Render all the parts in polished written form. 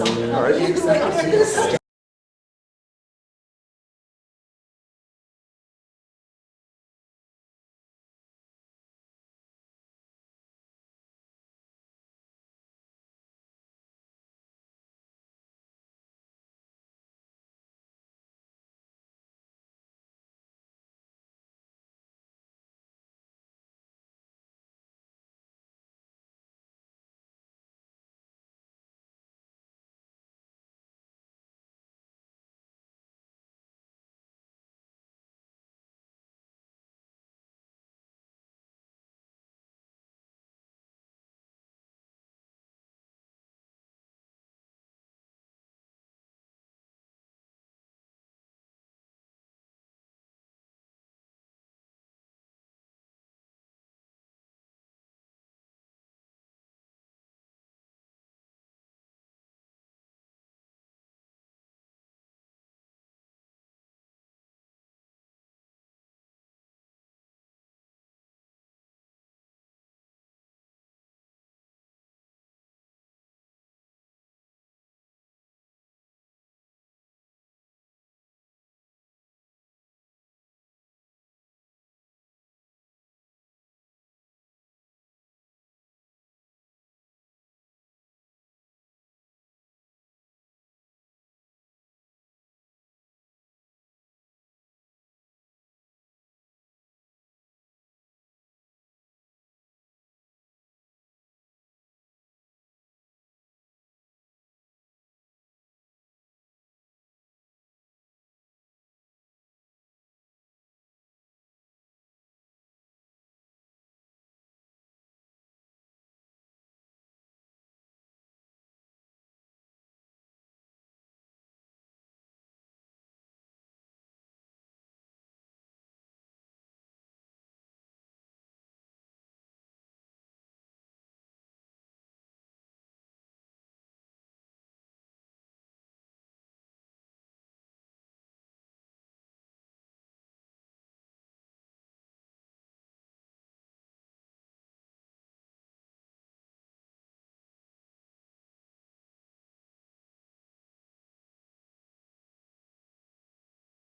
something. All right.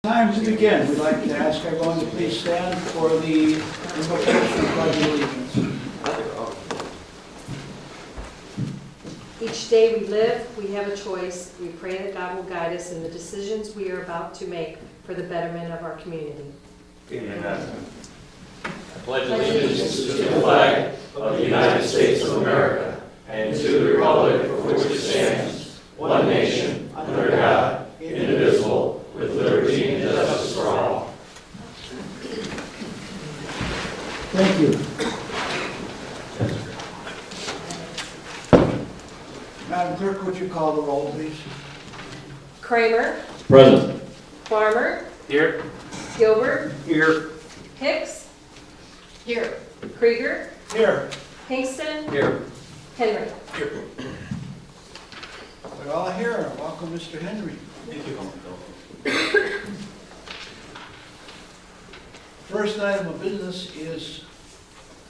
Time to begin. We'd like to ask everyone to please stand for the invocation of pledge of allegiance. Each day we live, we have a choice. We pray that God will guide us in the decisions we are about to make for the betterment of our community. Amen. I pledge allegiance to the flag of the United States of America and to the republic for which it stands, one nation, under God, indivisible, with liberty and justice for all. Thank you. Madam Clerk, would you call the roll, please? Kramer, Present. Farmer, Here. Gilbert, Here. Hicks, Here. Krieger, Here. Pinkston, Here. Henry. We're all here. Welcome, Mr. Henry. Thank you. First item of business is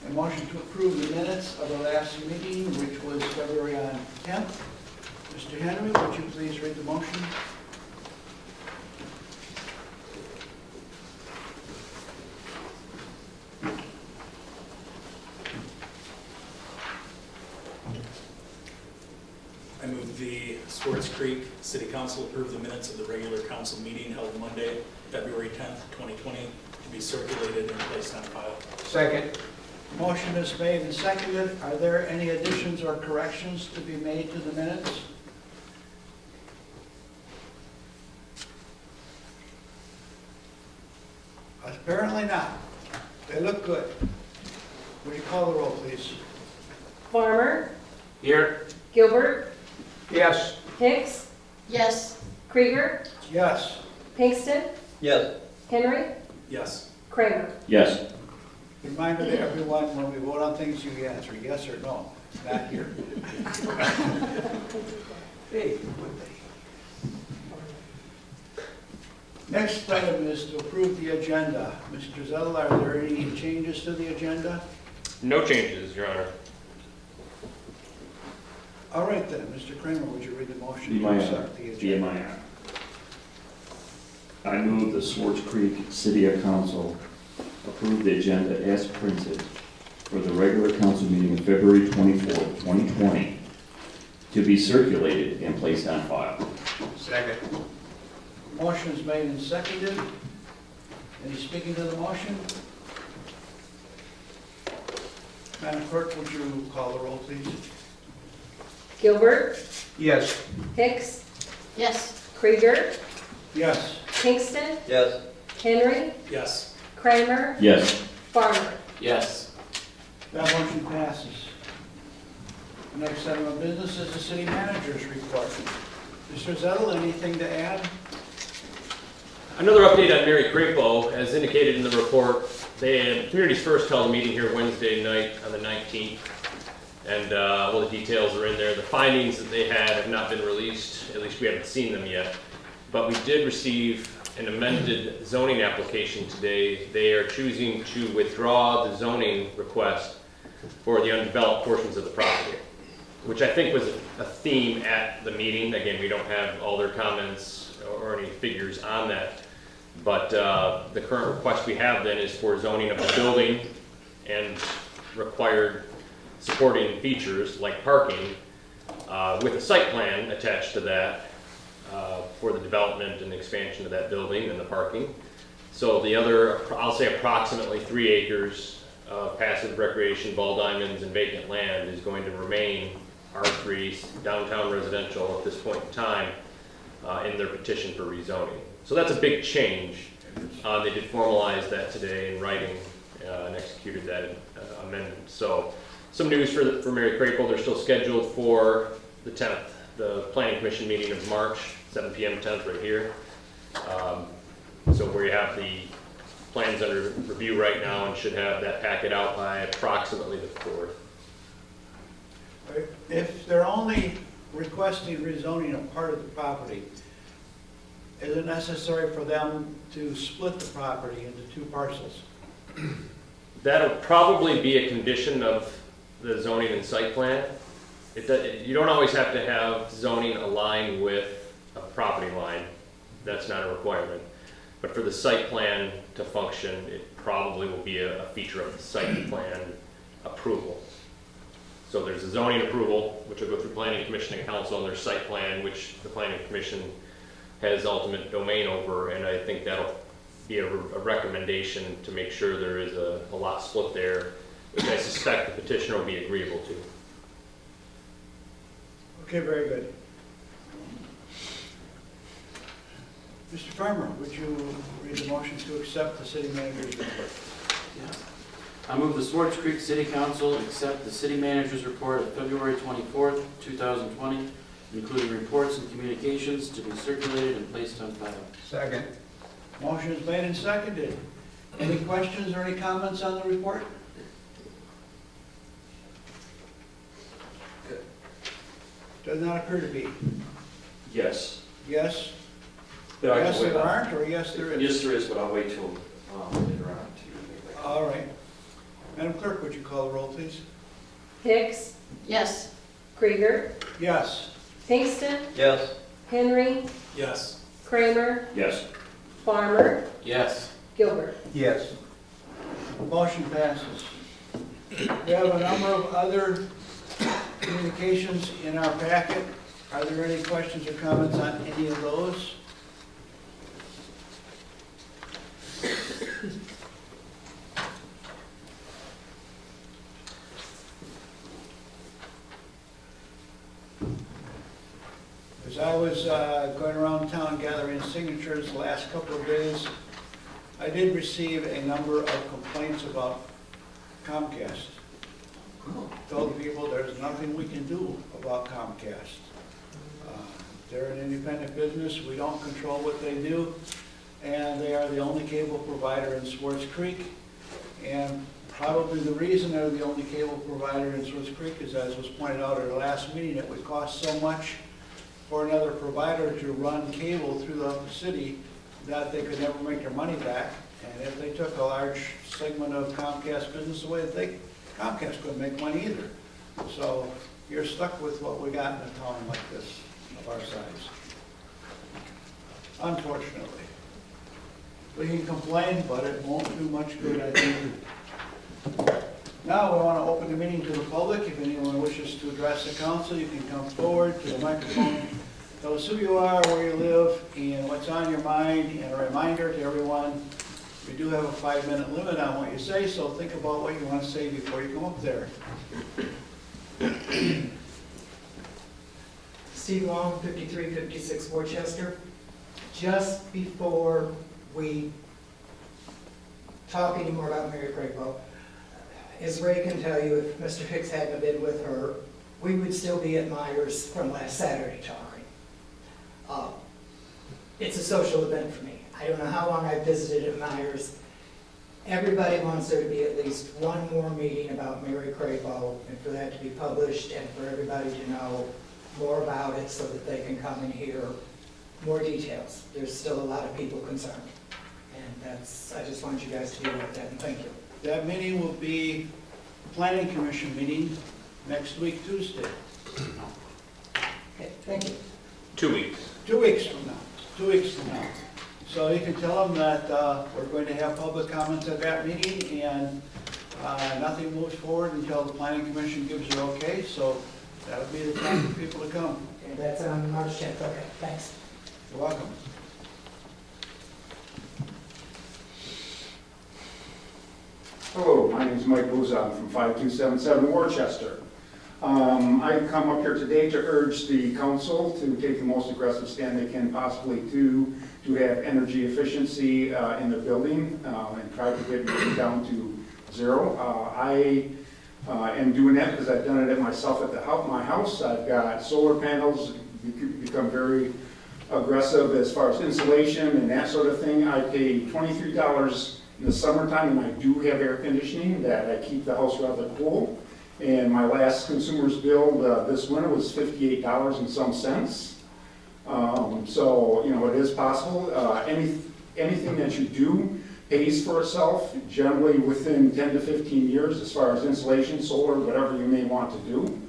a motion to approve the minutes of the last meeting, which was February 10th. Mr. Henry, would you please read the motion? I move the Swartz Creek City Council approve the minutes of the regular council meeting held Monday, February 10th, 2020, to be circulated and placed on file. Second. Motion is made and seconded. Are there any additions or corrections to be made to the minutes? Apparently not. They look good. Would you call the roll, please? Farmer, Here. Gilbert, Yes. Hicks, Yes. Krieger, Yes. Pinkston, Yes. Henry, Yes. Kramer. Yes. Reminder to everyone, when we vote on things, you answer yes or no. Not here. Hey, next item is to approve the agenda. Mr. Zettel, are there any changes to the agenda? No changes, Your Honor. All right then, Mr. Kramer, would you read the motion Be to my accept the agenda? honor. I move the Swartz Creek City Council approve the agenda as printed for the regular council meeting of February 24th, 2020, to be circulated and placed on file. Second. Motion is made and seconded. Any speaking to the motion? Madam Clerk, would you call the roll, please? Gilbert, Yes. Hicks, Yes. Krieger, Yes. Kingston, Yes. Henry, Yes. Kramer, Yes. Farmer. Yes. That motion passes. The next item of business is the city manager's report. Mr. Zettel, anything to add? Another update on Mary Creeklow, as indicated in the report, Communities First held a meeting here Wednesday night on the 19th, and all the details are in there. The findings that they had have not been released, at least we haven't seen them yet, but we did receive an amended zoning application today. They are choosing to withdraw the zoning request for the undeveloped portions of the property, which I think was a theme at the meeting. Again, we don't have all their comments or any figures on that. But the current request we have then is for zoning of the building and required supporting features like parking with a site plan attached to that for the development and expansion of that building and the parking. So the other, I'll say approximately 3 acres of passive recreation, ball diamonds, and vacant land is going to remain R3 downtown residential at this point in time in their petition for rezoning. So that's a big change. They did formalize that today in writing and executed that amendment. So some news for Mary Craple. They're still scheduled for the 10th, the Planning Commission meeting of March, 7 p.m. 10th right here. So where you have the plans under review right now and should have that packet out by approximately the 4th. If they're only requesting rezoning of part of the property, is it necessary for them to split the property into 2 parcels? That'll probably be a condition of the zoning and site plan. You don't always have to have zoning aligned with a property line. That's not a requirement. But for the site plan to function, it probably will be a feature of the site plan approval. So there's a zoning approval, which will go through Planning Commission and Council, and there's site plan, which the Planning Commission has ultimate domain over, and I think that'll be a recommendation to make sure there is a lot split there, which I suspect the petitioner will be agreeable to. Okay, very good. Mr. Farmer, would you read the motion to accept the city manager's report? I move the Swartz Creek City Council accept the city manager's report of February 24th, 2020, including reports and communications to be circulated and placed on file. Second. Motion is made and seconded. Any questions or any comments on the report? Does not appear to be. Yes. Yes? But I can Yes, wait there on- aren't, or yes, there is? Yes, there is, but I'll wait till later on to. All right. Madam Clerk, would you call the roll, please? Hicks, Yes. Krieger, Yes. Kingston, Yes. Henry, Yes. Kramer, Yes. Farmer, Yes. Gilbert. Yes. Motion passes. We have a number of other communications in our packet. Are there any questions or comments on any of those? As I was going around town gathering signatures the last couple of days, I did receive a number of complaints about Comcast. Told people there's nothing we can do about Comcast. They're an independent business, we don't control what they do, and they are the only cable provider in Swartz Creek. And probably the reason they're the only cable provider in Swartz Creek is, as was pointed out at our last meeting, it would cost so much for another provider to run cable throughout the city that they could never make their money back. And if they took a large segment of Comcast business away, Comcast couldn't make money either. So you're stuck with what we got in a town like this, of our size. Unfortunately. We can complain, but it won't do much good, I think. Now, we want to open the meeting to the public. If anyone wishes to address the council, you can come forward to the microphone. Tell us who you are, where you live, and what's on your mind, and a reminder to everyone, we do have a 5-minute limit on what you say, so think about what you want to say before you come up there. Steve Long, 5356 Worcester. Just before we talk anymore about Mary Craigwell, as Ray can tell you, if Mr. Hicks hadn't been with her, we would still be at Myers from last Saturday talking. It's a social event for me. I don't know how long I've visited at Myers. Everybody wants there to be at least one more meeting about Mary Craigwell, and for that to be published and for everybody to know more about it so that they can come and hear more details. There's still a lot of people concerned. And I just want you guys to be aware of that, and thank you. That meeting will be planning commission meeting next week, Tuesday. Okay, thank you. 2 weeks. 2 weeks from now. 2 weeks from now. So you can tell them that we're going to have public comments at that meeting, and nothing moves forward until the planning commission gives you okay. So that'll be the time for people to come. Okay, that's on March 10th. Okay, thanks. You're welcome. Hello, my name is Mike Buzon from 5277 Worcester. I come up here today to urge the council to take the most aggressive stand they can possibly to have energy efficiency in the building and try to get it down to zero. I am doing that because I've done it myself at my house. I've got solar panels, become very aggressive as far as insulation and that sort of thing. I pay $23 in the summertime, and I do have air conditioning that I keep the house rather cool. And my last consumer's bill this winter was $58 and some cents. So, you know, it is possible. Anything that you do pays for itself, generally within 10 to 15 years as far as insulation, solar, whatever you may want to do.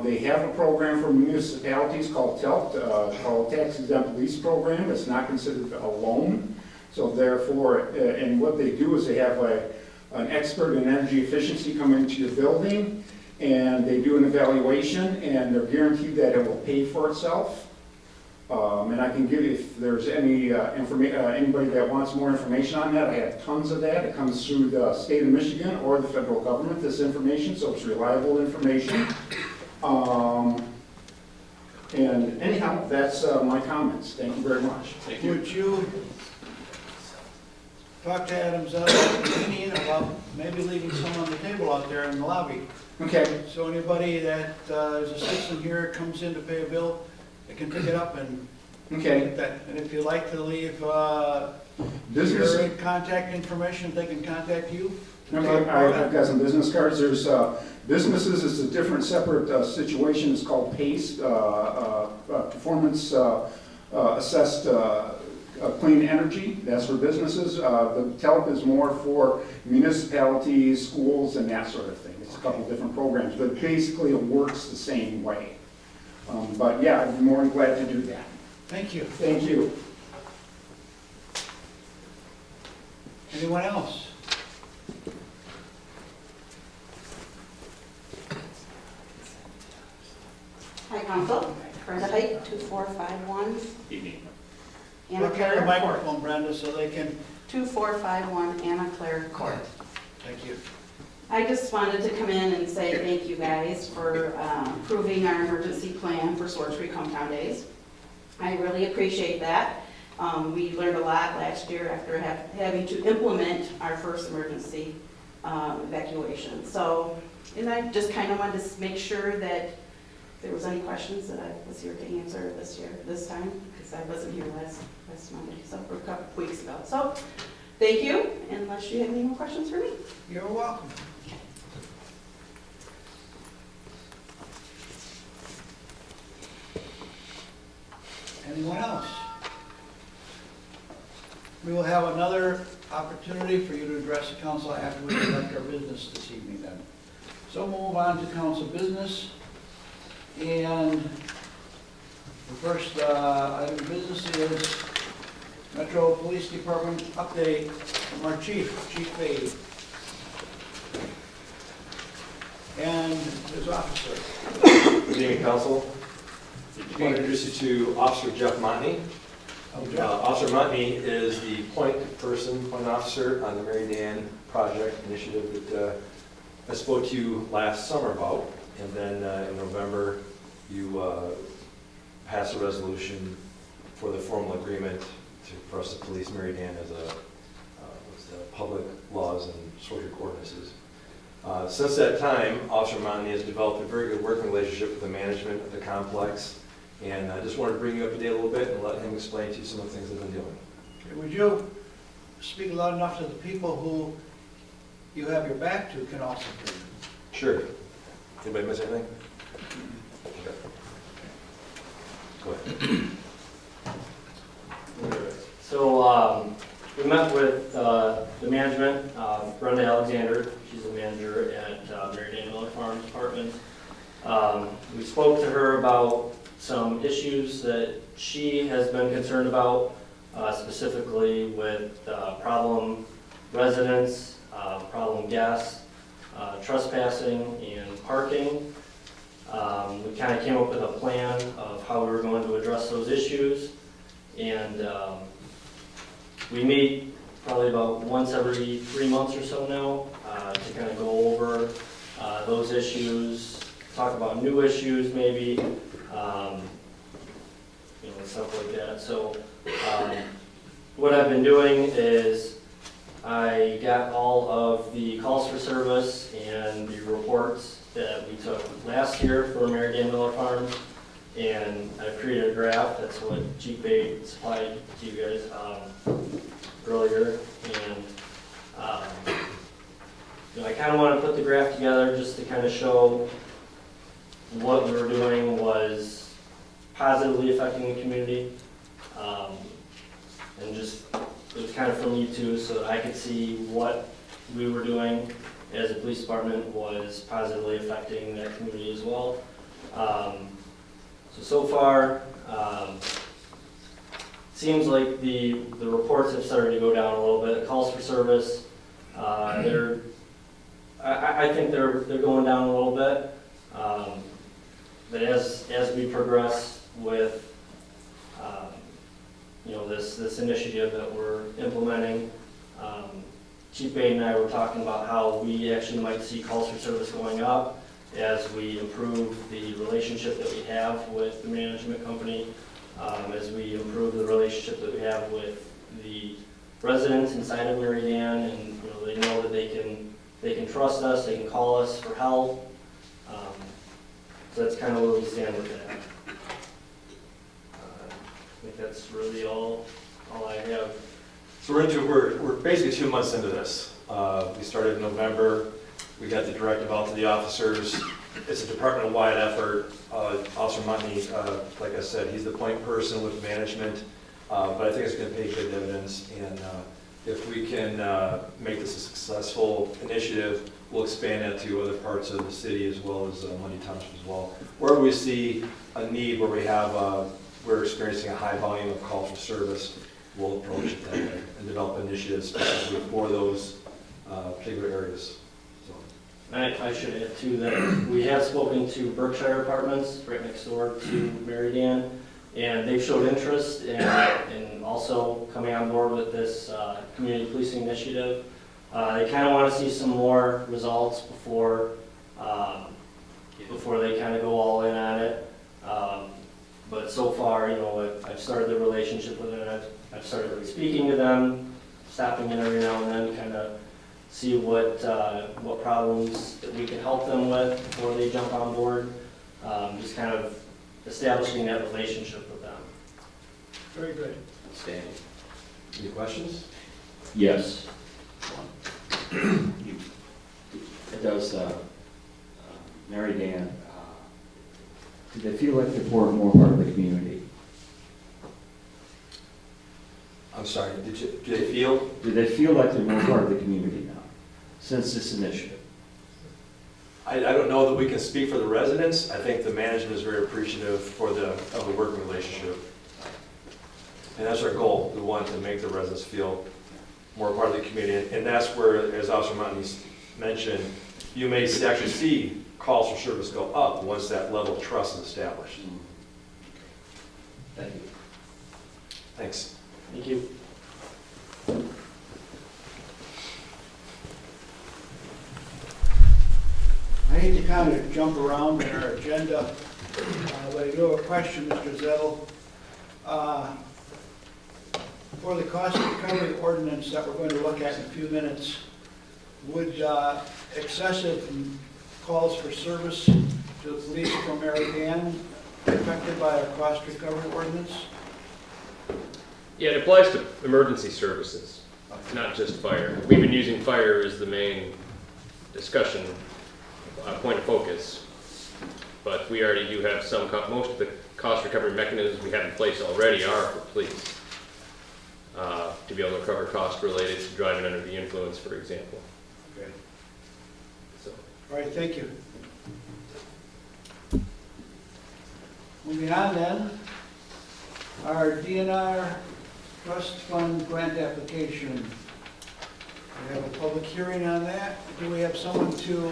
They have a program for municipalities called TELP, called Tax Exempt Lease Program. It's not considered a loan. So therefore, and what they do is they have an expert in energy efficiency come into your building, and they do an evaluation, and they're guaranteed that it will pay for itself. And I can give you, if there's any anybody that wants more information on that, I have tons of that. It comes through the state of Michigan or the federal government, this information, so it's reliable information. And anyhow, that's my comments. Thank you very much. Thank you. Would you talk to Adams at the meeting about maybe leaving some on the table out there in the lobby? Okay. So anybody that is a citizen here comes in to pay a bill, they can pick it up and Okay. get that. And if you'd like to leave Business. your contact information, they can contact you. Okay, I've got some business cards. There's businesses, it's a different separate situation. It's called PACE, Performance Assessed Clean Energy. That's for businesses. The TELP is more for municipalities, schools, and that sort of thing. It's a couple different programs, but basically it works the same way. But yeah, I'd be more than glad to do that. Thank you. Thank you. Anyone else? Hi, Council. Brenda Height, 2451 Evening. Anna Look at Claire the Court. microphone, Brenda, so they can, 2451 Anna Claire Court. thank you. I just wanted to come in and say thank you guys for approving our emergency plan for Swartz Creek Hometown Days. I really appreciate that. We learned a lot last year after having to implement our first emergency evacuation. So, and I just kind of wanted to make sure that if there was any questions that I was here to answer this time, because I wasn't here last Monday, so, or a couple of weeks ago. So, thank you, unless you have any more questions for me. You're welcome. Anyone else? We will have another opportunity for you to address the council after we conduct our business this evening then. So we'll move on to council business. And the first item of business is Metro Police Department update from our chief, Chief Fahey, and his officer. Good evening, Council. I want to introduce you to Officer Jeff Montney. Officer Montney is the point officer on the Mary Dan project initiative that I spoke to you last summer about. And then in November, you passed a resolution for the formal agreement for us to police Mary Dan as public laws and social ordinances. Since that time, Officer Montney has developed a very good working relationship with the management of the complex, and I just wanted to bring you up to date a little bit and let him explain to you some of the things they've been doing. Okay, would you speak loud enough to the people who you have your back to can also hear you? Sure. Anybody miss anything? Okay. Go ahead. So we met with the management, Brenda Alexander. She's a manager at Mary Dan Miller Farms Department. We spoke to her about some issues that she has been concerned about, specifically with problem residents, problem guests, trespassing, and parking. We kind of came up with a plan of how we were going to address those issues, and we meet probably about once every 3 months or so now to kind of go over those issues, talk about new issues maybe, stuff like that. So what I've been doing is I got all of the calls for service and the reports that we took last year for Mary Dan Miller Farms, and I've created a graph. That's what Chief Bay supplied to you guys earlier, and I kind of want to put the graph together just to kind of show what we were doing was positively affecting the community, and just it was kind of for me too, so that I could see what we were doing as a police department was positively affecting that community as well. So far, seems like the reports have started to go down a little bit. Calls for service, I think they're going down a little bit. But as we progress with this initiative that we're implementing, Chief Bay and I were talking about how we actually might see calls for service going up as we improve the relationship that we have with the management company, as we improve the relationship that we have with the residents inside of Mary Dan, and they know that they can trust us, they can call us for help. So that's kind of where we stand with that. I think that's really all I have. So we're basically 2 months into this. We started in November. We got the directive out to the officers. It's a department-wide effort. Officer Montney, like I said, he's the point person with management, but I think it's going to pay good dividends. And if we can make this a successful initiative, we'll expand that to other parts of the city as well as Mundy Township as well. Where we see a need, where we're experiencing a high volume of calls for service, we'll approach it that way and develop initiatives specifically for those particular areas. I should add too that we have spoken to Berkshire Apartments right next door to Mary Dan, and they've showed interest in also coming on board with this community policing initiative. They kind of want to see some more results before they kind of go all in on it. But so far, I've started the relationship with them. I've started speaking to them, stopping in every now and then, kind of see what problems that we can help them with before they jump on board. Just kind of establishing that relationship with them. Very good. Outstanding. Any questions? Yes. Does Mary Dan, do they feel like they're more part of the community? I'm sorry, do they feel? Do they feel like they're more part of the community now, since this initiative? I don't know that we can speak for the residents. I think the management is very appreciative of the working relationship. And that's our goal. We want to make the residents feel more part of the community. And that's where, as Officer Monty mentioned, you may actually see calls for service go up once that level of trust is established. Thank you. Thanks. Thank you. I hate to kind of jump around in our agenda, but I do have a question, Mr. Zettel. For the cost recovery ordinance that we're going to look at in a few minutes, would excessive calls for service to the police from Mary Dan be affected by our cost recovery ordinance? Yeah, it applies to emergency services, not just fire. We've been using fire as the main discussion point of focus, but we already do have some, most of the cost recovery mechanisms we have in place already are for police, to be able to recover costs related to driving under the influence, for example. Okay. So. All right, thank you. Moving on then, our DNR Trust Fund grant application. We have a public hearing on that. Do we have someone to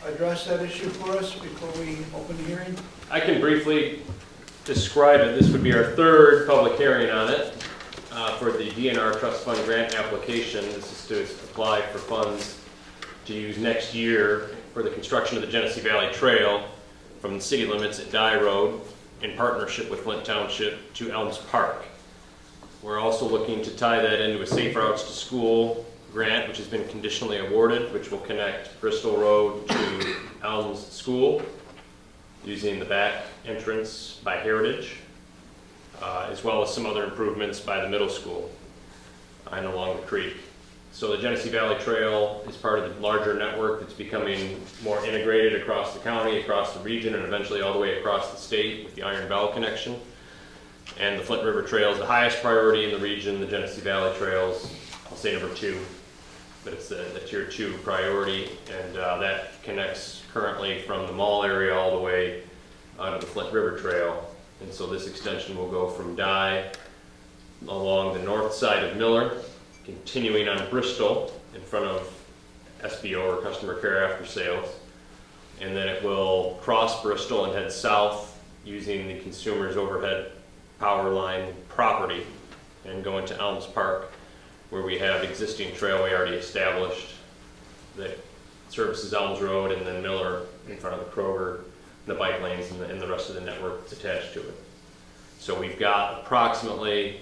address that issue for us before we open the hearing? I can briefly describe it. This would be our third public hearing on it for the DNR Trust Fund grant application. This is to apply for funds to use next year for the construction of the Genesee Valley Trail from the city limits at Dye Road in partnership with Flint Township to Elms Park. We're also looking to tie that into a Safe Routes to School grant, which has been conditionally awarded, which will connect Bristol Road to Elms School using the back entrance by Heritage, as well as some other improvements by the middle school and along the creek. So the Genesee Valley Trail is part of the larger network that's becoming more integrated across the county, across the region, and eventually all the way across the state with the Iron Bell connection. And the Flint River Trail is the highest priority in the region. The Genesee Valley Trails, I'll say number 2, but it's the tier 2 priority, and that connects currently from the mall area all the way to the Flint River Trail. And so this extension will go from Dye along the north side of Miller, continuing on Bristol in front of SBO, or Customer Care After Sales, and then it will cross Bristol and head south using the consumer's overhead power line property and go into Elms Park, where we have existing trailway already established that services Elms Road, and then Miller in front of the Kroger, the bike lanes, and the rest of the network that's attached to it. So we've got approximately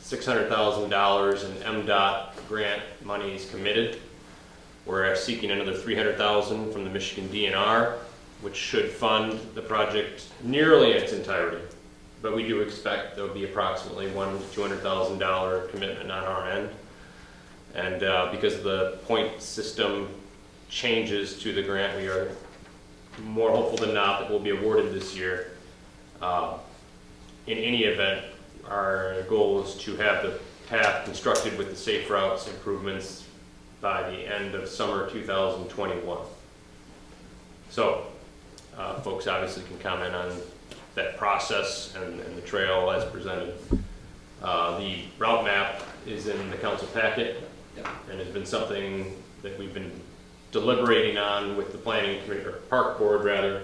$600,000 in MDOT grant monies committed. We're seeking another $300,000 from the Michigan DNR, which should fund the project nearly in its entirety. But we do expect there'll be approximately $100,000 to $200,000 commitment on our end. And because of the point system changes to the grant, we are more hopeful than not that we'll be awarded this year. In any event, our goal is to have the path constructed with the safe routes improvements by the end of summer 2021. So folks obviously can comment on that process and the trail as presented. The route map is in the council packet and has been something that we've been deliberating on with the planning committee, or park board rather,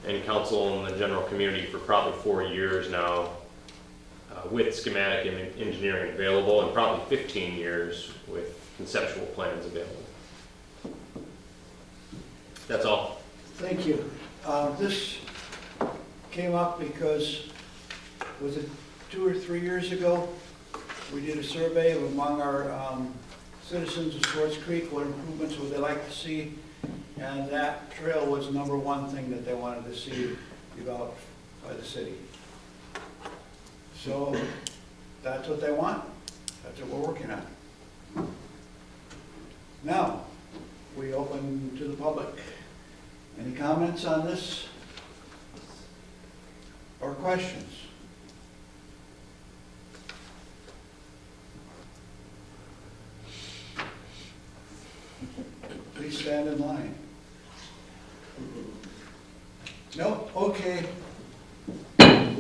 and council and the general community for probably 4 years now, with schematic and engineering available, and probably 15 years with conceptual plans available. That's all. Thank you. This came up because, was it 2 or 3 years ago, we did a survey of among our citizens of Swartz Creek, what improvements would they like to see, and that trail was #1 thing that they wanted to see developed by the city. So that's what they want. That's what we're working on. Now, we open to the public. Any comments on this or questions? Please stand in line.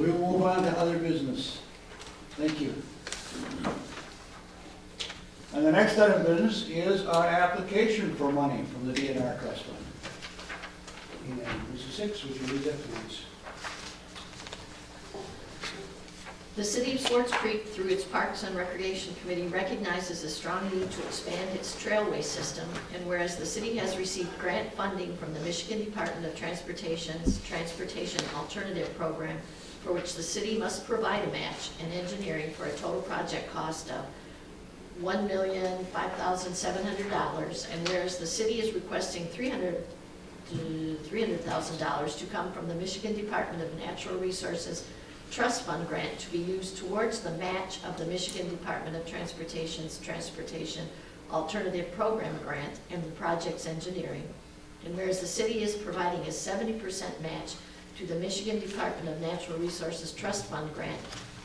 We will move on to other business. Thank you. And the next item of business is our application for money from the DNR Trust Fund. And Mrs. Six, would you read that, please? The City of Swartz Creek, through its Parks and Recreation Committee, recognizes a strong need to expand its trailway system, and whereas the city has received grant funding from the Michigan Department of Transportation's Transportation Alternative Program, for which the city must provide a match and engineering for a total project cost of $1,005,700, and whereas the city is requesting $300,000 to come from the Michigan Department of Natural Resources Trust Fund grant to be used towards the match of the Michigan Department of Transportation's Transportation Alternative Program grant and the project's engineering. And whereas the city is providing a 70% match to the Michigan Department of Natural Resources Trust Fund grant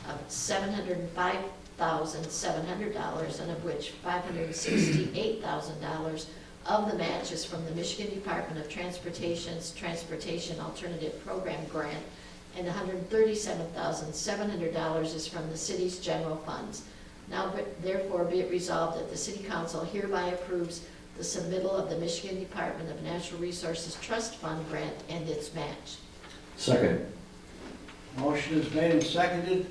of $705,700, and of which $568,000 of the match is from the Michigan Department of Transportation's Transportation Alternative Program grant, and $137,700 is from the city's general funds. Now therefore be it resolved that the City Council hereby approves the submittal of the Michigan Department of Natural Resources Trust Fund grant and its match. Second. Motion is made and seconded.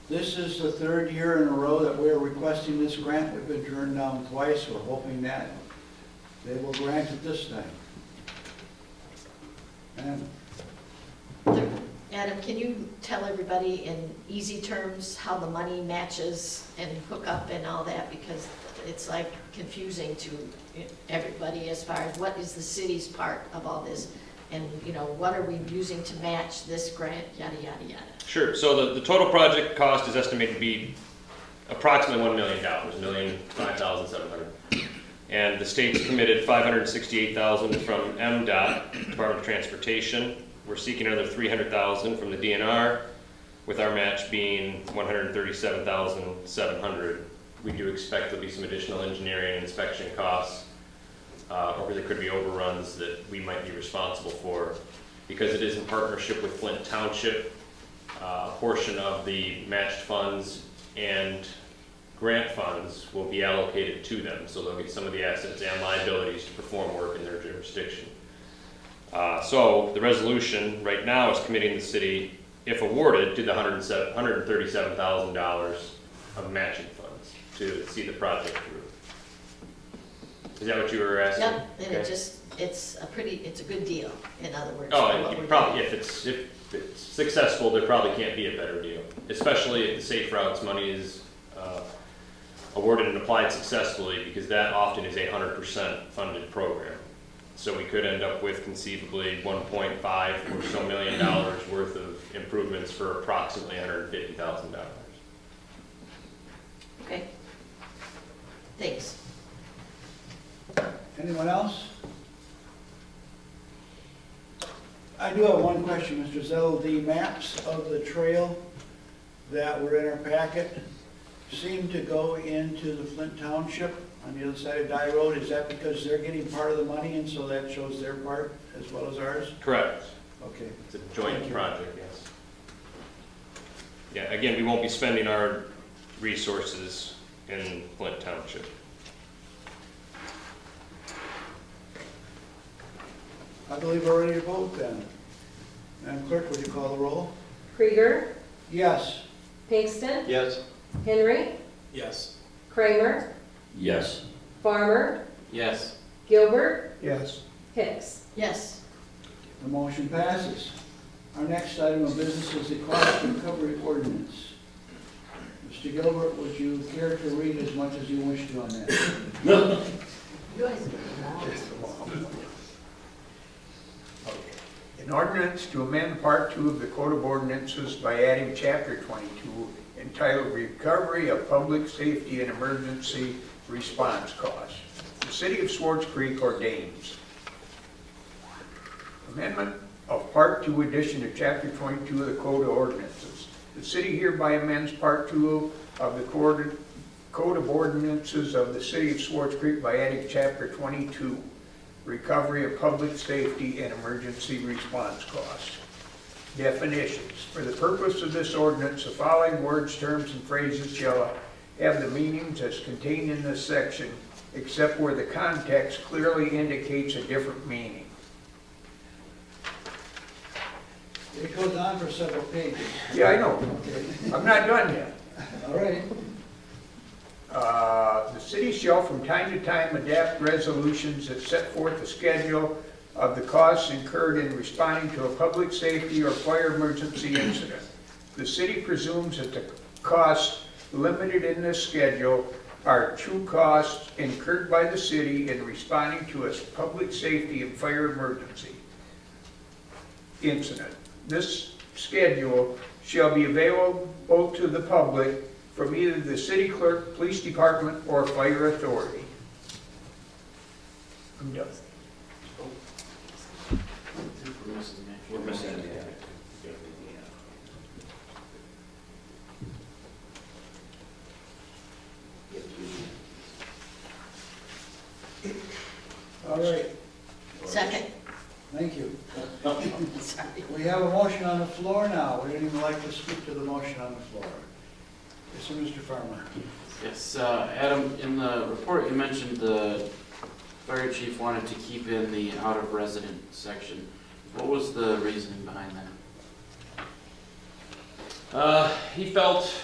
This is the third year in a row that we're requesting this grant. We've been turned down twice. We're hoping that they will grant it this time. And Adam, can you tell everybody in easy terms how the money matches and hook up and all that? Because it's like confusing to everybody as far as what is the city's part of all this? And, you know, what are we using to match this grant, yada, yada, yada. Sure, so the total project cost is estimated to be approximately $1 million, $1,005,700. And the state's committed $568,000 from MDOT, Department of Transportation. We're seeking another $300,000 from the DNR, with our match being $137,700. We do expect there'll be some additional engineering and inspection costs, or there could be overruns that we might be responsible for. Because it is in partnership with Flint Township, a portion of the matched funds and grant funds will be allocated to them, so they'll get some of the assets and liabilities to perform work in their jurisdiction. So the resolution right now is committing the city, if awarded, to the $137,000 of matching funds to see the project through. Is that what you were asking? Yep, and Okay. it's a good deal, in other words. Oh, for what and we're probably, doing. if it's successful, there probably can't be a better deal, especially if the Safe Routes money is awarded and applied successfully, because that often is a 100% funded program. So we could end up with conceivably $1.5 or so million worth of improvements for approximately $150,000. Okay. Thanks. anyone else? I do have one question, Mr. Zell. The maps of the trail that were in our packet seem to go into the Flint Township on the other side of Dye Road. Is that because they're getting part of the money and so that shows their part as well as ours? Correct. Okay. It's a joint project, yes. Yeah, again, we won't be spending our resources in Flint Township. I believe we're ready to vote then. Madam Clerk, would you call the roll? Krieger, Yes. Pinkston, Yes. Henry, Yes. Kramer, Yes. Farmer, Yes. Gilbert, Yes. Hicks. Yes. The motion passes. Our next item of business is the cost recovery ordinance. Mr. Gilbert, would you care to read as much as you wish to on that? You guys are An ordinance to amend Part 2 of the Code of Ordinances by adding Chapter 22 entitled Recovery of Public Safety and Emergency Response Costs. The City of Swartz Creek ordains amendment of Part 2 addition to Chapter 22 of the Code of Ordinances. The city hereby amends Part 2 of the Code of Ordinances of the City of Swartz Creek by adding Chapter 22. Recovery of Public Safety and Emergency Response Costs. Definitions. For the purpose of this ordinance, the following words, terms, and phrases shall have the meanings as contained in this section, except where the context clearly indicates a different meaning. It goes on for several pages. Yeah, I know. Okay, I'm not done yet. all right. The city shall from time to time adapt resolutions that set forth a schedule of the costs incurred in responding to a public safety or fire emergency incident. The city presumes that the costs limited in this schedule are true costs incurred by the city in responding to a public safety and fire emergency incident. This schedule shall be available to the public from either the city clerk, police department, or fire authority. I'm done. We're missing it. All right, Second. thank you. Sorry. We have a motion on the floor now. Would anyone like to speak to the motion on the floor? Yes, sir, Mr. Farmer. Yes, Adam, in the report, you mentioned the fire chief wanted to keep in the out of resident section. What was the reasoning behind that? He felt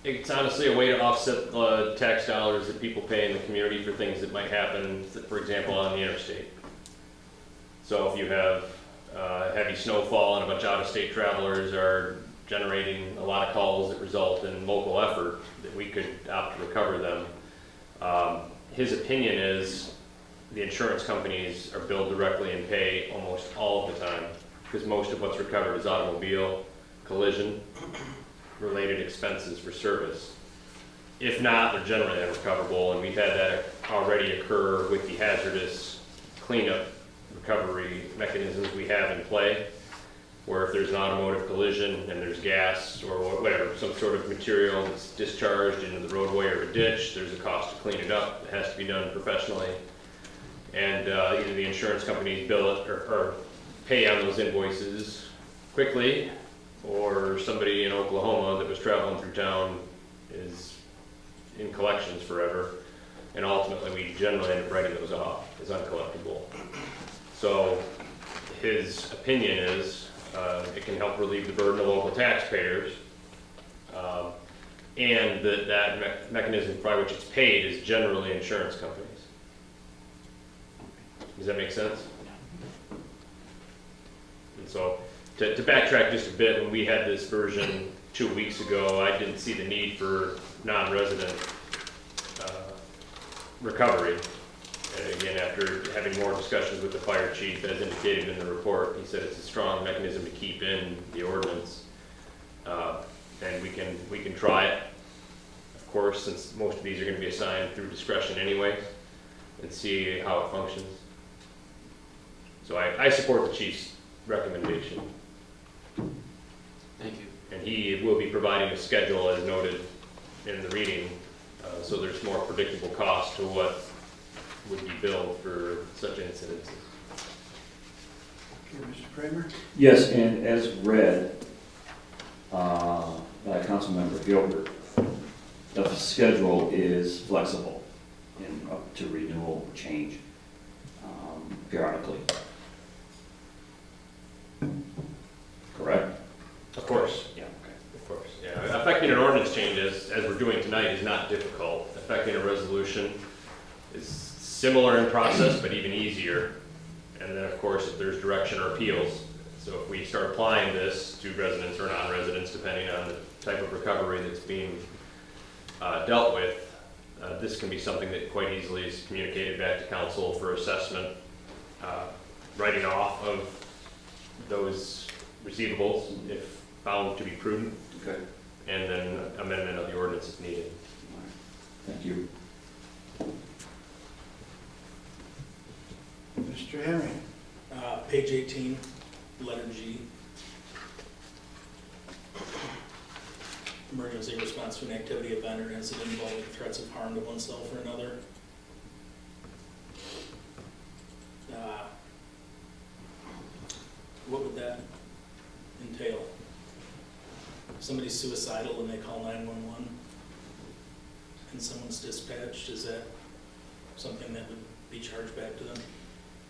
it's honestly a way to offset the tax dollars that people pay in the community for things that might happen, for example, on the interstate. So if you have heavy snowfall and a bunch of out-of-state travelers are generating a lot of calls that result in local effort, that we could opt to recover them. His opinion is the insurance companies are billed directly and pay almost all of the time, because most of what's recovered is automobile, collision, related expenses for service. If not, they're generally unrecoverable, and we've had that already occur with the hazardous cleanup recovery mechanisms we have in play, where if there's an automotive collision and there's gas or whatever, some sort of material that's discharged into the roadway or a ditch, there's a cost to clean it up. It has to be done professionally. And either the insurance companies bill it or pay on those invoices quickly, or somebody in Oklahoma that was traveling through town is in collections forever. And ultimately, we generally end up writing those off as uncollectible. So his opinion is it can help relieve the burden of local taxpayers, and that mechanism by which it's paid is generally insurance companies. Does that make sense? And so, to backtrack just a bit, when we had this version 2 weeks ago, I didn't see the need for non-resident recovery. And again, after having more discussions with the fire chief, as indicated in the report, he said it's a strong mechanism to keep in the ordinance. And we can try it, of course, since most of these are going to be assigned through discretion anyway, and see how it functions. So I support the chief's recommendation. Thank you. And he will be providing a schedule as noted in the reading, so there's more predictable cost to what would be billed for such incidences. Okay, Mr. Kramer? Yes, and as read by Councilmember Gilbert, the schedule is flexible and up to renewal or change periodically. Correct? Of course. Yeah, okay. Of course, yeah. Affecting an ordinance change, as we're doing tonight, is not difficult. Affecting a resolution is similar in process, but even easier. And then, of course, if there's direction or appeals. So if we start applying this to residents or non-residents, depending on the type of recovery that's being dealt with, this can be something that quite easily is communicated back to council for assessment, writing off of those receivables if found to be prudent. Okay. And then amendment of the ordinance if needed. Thank you. Mr. Henry? Page 18, letter G. Emergency response to an activity, event, or incident involving threats of harm to oneself or another. What would that somebody's suicidal and they call 911 and someone's dispatched, is that something that would be charged back to them?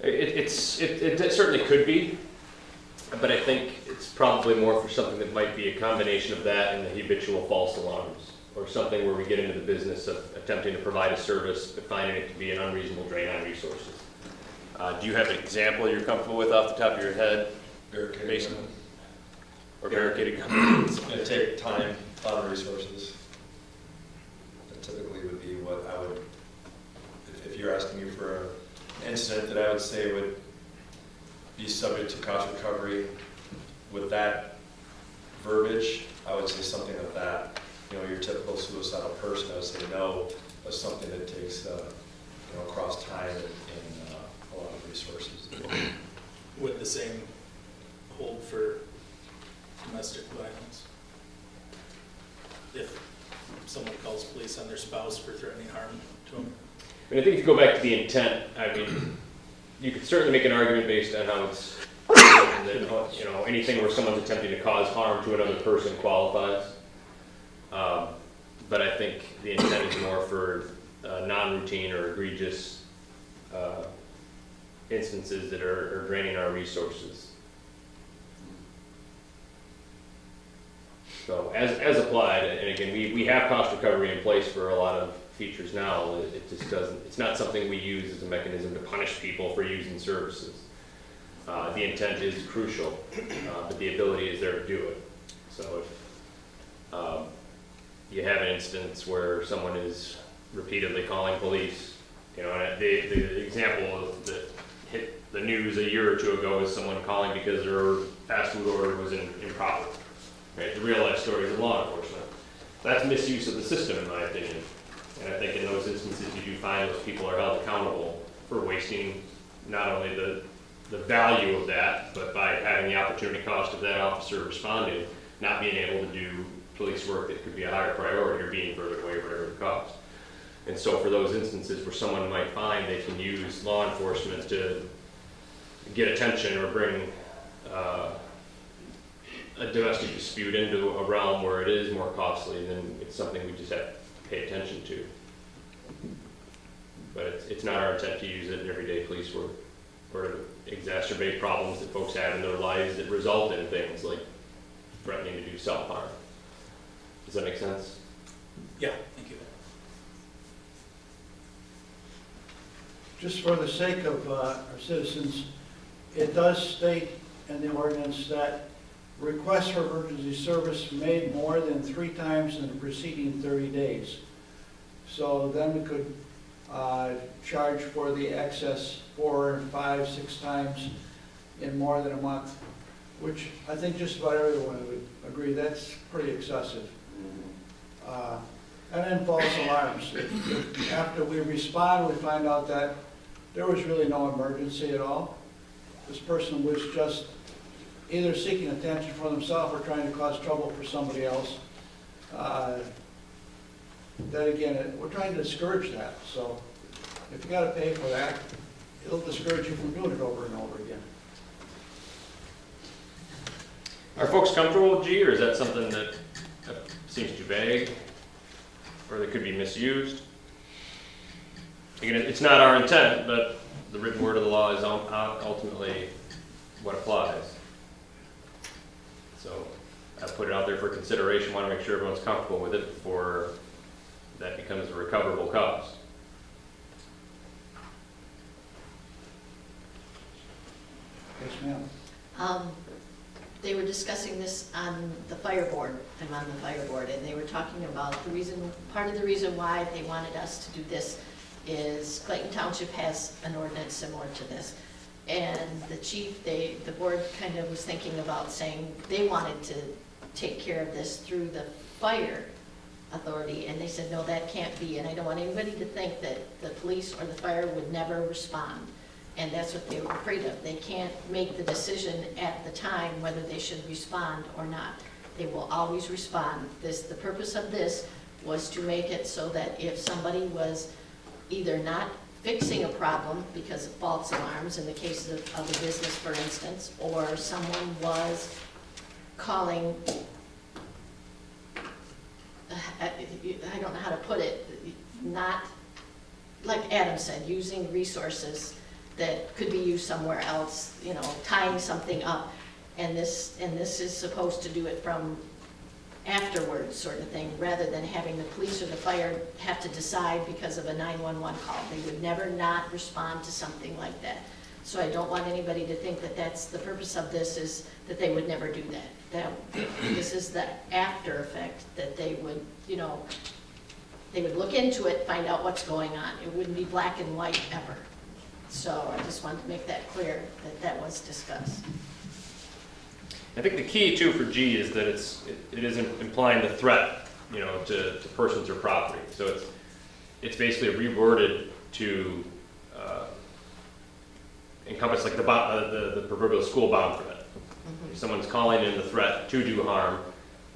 It certainly could be, but I think it's probably more for something that might be a combination of that and the habitual false alarms, or something where we get into the business of attempting to provide a service but finding it to be an unreasonable drain on resources. Do you have an example you're comfortable with off the top of your head? Barricading. Or barricading? It's going to take time, a lot of resources. That typically would be what I would, if you're asking me for an incident that I would say would be subject to cost recovery, with that verbiage, I would say something like that. You know, your typical suicidal person, I would say no, but something that takes, across time and a lot of resources. Would the same hold for domestic violence? If someone calls police on their spouse for threatening harm to them? I mean, I think if you go back to the intent, I mean, you could certainly make an argument based on how it's, that, anything where someone's attempting to cause harm to another person qualifies. But I think the intent is more for non-routine or egregious instances that are draining our resources. So as applied, and again, we have cost recovery in place for a lot of features now. It just doesn't, it's not something we use as a mechanism to punish people for using services. The intent is crucial, but the ability is there to do it. So if you have an instance where someone is repeatedly calling police, and the example that hit the news a year or two ago is someone calling because their fast food order was improper. Right? The real life story is in law enforcement. That's misuse of the system, in my opinion. And I think in those instances, you do find those people are held accountable for wasting not only the value of that, but by having the opportunity cost of that officer responding, not being able to do police work that could be a higher priority or being further away, whatever the cost. And so for those instances where someone might find they can use law enforcement to get attention or bring a domestic dispute into a realm where it is more costly, then it's something we just have to pay attention to. But it's not our intent to use it in everyday police work or to exacerbate problems that folks have in their lives that result in things like threatening to do self-harm. Does that make sense? Yeah, thank you. Just for the sake of our citizens, it does state in the ordinance that requests for emergency service made more than 3 times in the preceding 30 days. So then we could charge for the excess 4, 5, 6 times in more than a month, which I think just about everyone would agree that's pretty excessive. And then false alarms. If after we respond, we find out that there was really no emergency at all. This person was just either seeking attention for themselves or trying to cause trouble for somebody else. That again, we're trying to discourage that. So if you got to pay for that, it'll discourage you from doing it over and over again. Are folks comfortable with G, or is that something that seems too vague, or that could be misused? Again, it's not our intent, but the written word of the law is ultimately what applies. So I put it out there for consideration. Want to make sure everyone's comfortable with it before that becomes a recoverable cost. Yes, ma'am. They were discussing this on the fire board. I'm on the fire board, and they were talking about part of the reason why they wanted us to do this is Clayton Township has an ordinance similar to this. And the chief, the board kind of was thinking about saying they wanted to take care of this through the fire authority, and they said, no, that can't be, and I don't want anybody to think that the police or the fire would never respond. And that's what they were afraid of. They can't make the decision at the time whether they should respond or not. They will always respond. The purpose of this was to make it so that if somebody was either not fixing a problem because of false alarms in the case of a business, for instance, or someone was calling I don't know how to put it, not, like Adam said, using resources that could be used somewhere else, you know, tying something up. And this is supposed to do it from afterwards, sort of thing, rather than having the police or the fire have to decide because of a 911 call. They would never not respond to something like that. So I don't want anybody to think that that's the purpose of this, is that they would never do that. This is the after effect, that they would, you know, they would look into it, find out what's going on. It wouldn't be black and white ever. So I just wanted to make that clear, that that was discussed. I think the key too for G is that it isn't implying the threat, you know, to persons or property. So it's basically reworded to encompass like the proverbial school bomb threat. If someone's calling in the threat to do harm,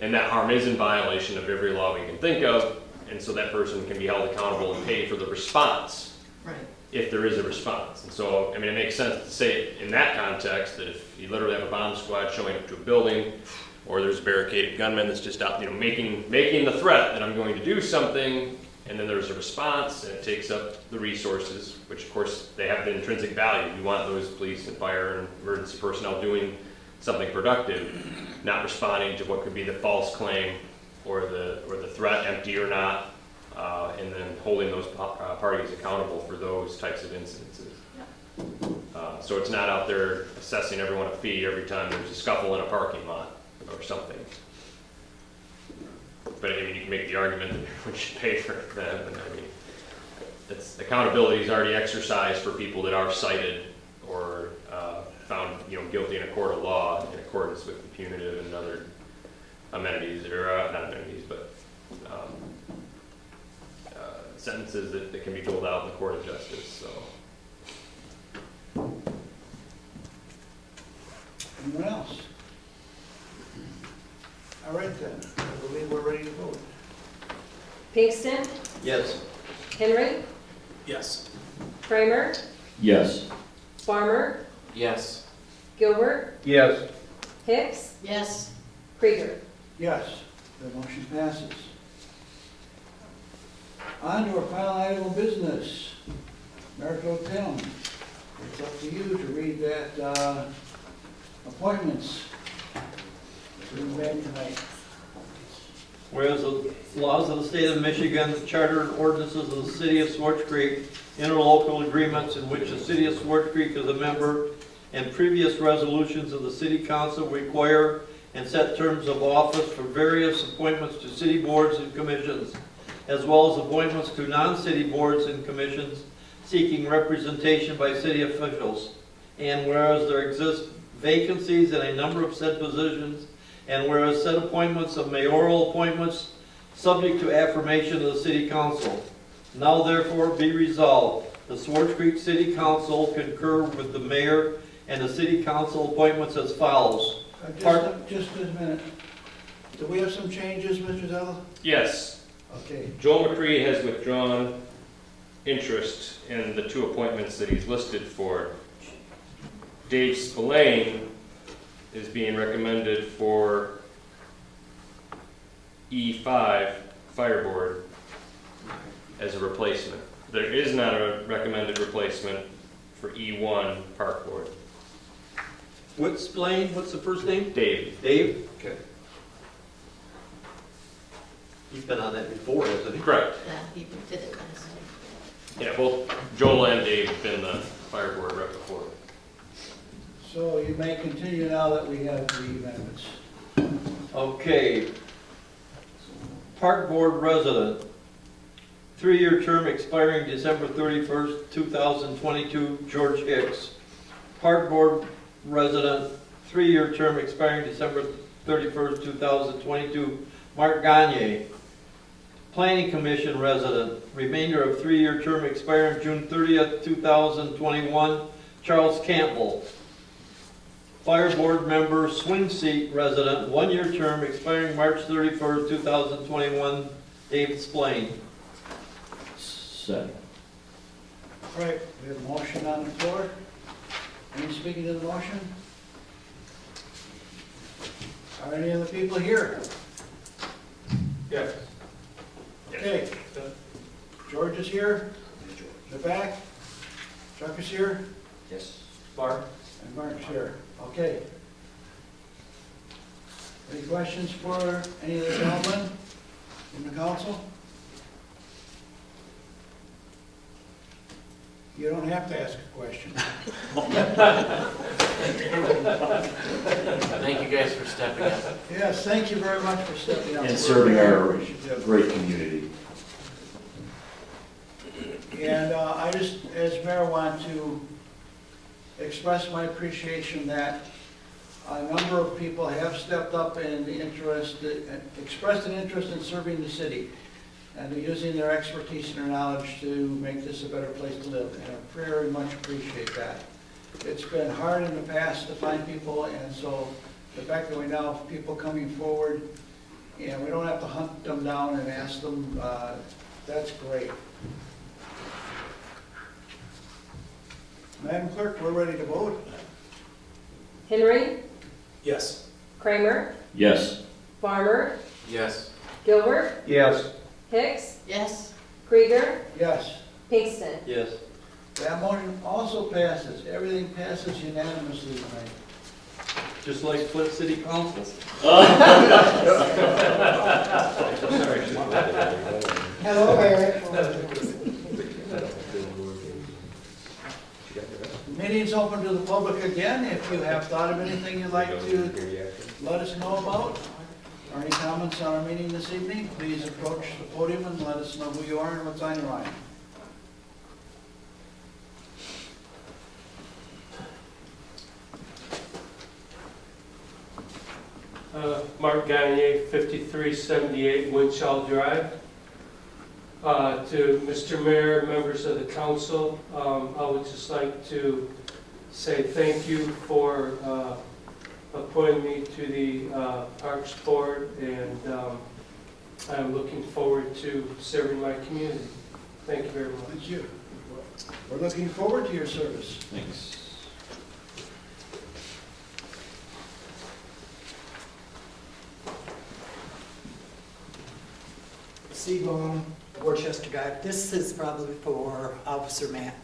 and that harm is in violation of every law we can think of, and so that person can be held accountable and pay for the response. Right. If there is a response. And so, I mean, it makes sense to say it in that context, that if you literally have a bomb squad showing up to a building, or there's a barricaded gunman that's just out, you know, making the threat that I'm going to do something, and then there's a response, and it takes up the resources, which of course they have the intrinsic value. You want those police and fire and emergency personnel doing something productive, not responding to what could be the false claim or the threat, empty or not, and then holding those parties accountable for those types of incidences. So it's not out there assessing everyone a fee every time there's a scuffle in a parking lot or something. But I mean, you can make the argument that everyone should pay for them. And I mean, accountability is already exercised for people that are cited or found, you know, guilty in a court of law in accordance with the punitive and other amenities, or not amenities, but sentences that can be doled out in the court of justice. So. Anyone else? All right then, I believe we're ready to vote. Pinkston, Yes. Henry, Yes. Kramer, Yes. Farmer, Yes. Gilbert, Yes. Hicks, Yes, Yes, Krieger. the motion passes. On to our final item of business. Mayor Pro Tem, it's up to you to read that appointments. Being read tonight. Whereas the laws of the state of Michigan, the charter and ordinances of the city of Swartz Creek, interlocal agreements in which the city of Swartz Creek is a member, and previous resolutions of the city council require and set terms of office for various appointments to city boards and commissions, as well as appointments to non-city boards and commissions seeking representation by city officials. And whereas there exist vacancies in a number of said positions, and whereas said appointments of mayoral appointments subject to affirmation of the city council. Now therefore be resolved, the Swartz Creek City Council concur with the mayor and the city council appointments as follows. Just a minute. Do we have some changes, Mr. Zella? Yes. Okay. Joel McCree has withdrawn interest in the two appointments that he's listed for. Dave Spillane is being recommended for E5 Fire Board as a replacement. There is not a recommended replacement for E1 Park Board. What's the first name? Dave. Dave? Okay. He's been on that before, hasn't he? Correct. he did it last time. Yeah, both Joel and Dave have been the Fire Board rep before. So you may continue now that we have the amendments. Okay. Park Board resident, 3-year term expiring December 31st, 2022, George Hicks. Park Board resident, 3-year term expiring December 31st, 2022, Mark Gagne. Planning Commission resident, remainder of 3-year term expiring June 30th, 2021, Charles Campbell. Fire Board member, swing seat resident, 1-year term expiring March 31st, 2021, David Spillane. Second. All right, we have a motion on the floor. Any speaking to the motion? Are any of the people here? Yes. Okay, George is here, in the back, Chuck is here, Yes. and Mark's here. Okay. Any questions for any of the gentlemen in the council? You don't have to ask a question. Thank you guys for stepping up. Yes, thank you very much for stepping up. And serving our We're appreciative. great community. And I just, as mayor, want to express my appreciation that a number of people have stepped up and expressed an interest in serving the city and using their expertise and their knowledge to make this a better place to live. And I very much appreciate that. It's been hard in the past to find people, and so the fact that we now have people coming forward and we don't have to hunt them down and ask them, that's great. Madam Clerk, we're ready to vote. Henry, Yes. Kramer, Yes. Farmer, Yes. Gilbert, Yes. Hicks, Yes. Krieger, Yes. Pinkston. Yes. That motion also passes. Everything passes unanimously tonight. Just like Flint City Council. Hello, Eric. Meeting's open to the public again. If you have thought of anything you'd like to let us know about, or any comments on our meeting this evening, please approach the podium and let us know who you are and what's on your mind. Mark Gagne, 5378 Winchell Drive. To Mr. Mayor, members of the council, I would just like to say thank you for appointing me to the Parks Board, and I'm looking forward to serving my community. Thank you very much. Thank you. We're looking forward to your service. Thanks. Seaboom, Worcester Drive. This is probably for Officer Matt.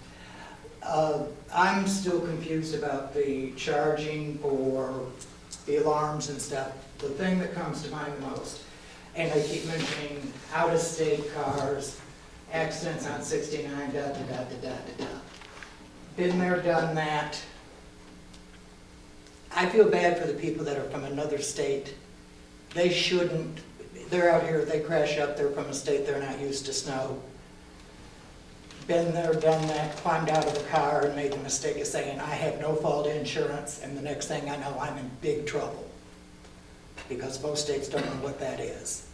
I'm still confused about the charging for the alarms and stuff. The thing that comes to mind the most, and I keep mentioning out-of-state cars, accidents on 69, da-da-da-da-da-da. Been there, done that. I feel bad for the people that are from another state. They shouldn't, they're out here, they crash up, they're from a state they're not used to snow. Been there, done that, climbed out of a car and made the mistake of saying, I have no fault insurance, and the next thing I know, I'm in big trouble. Because most states don't know what that is.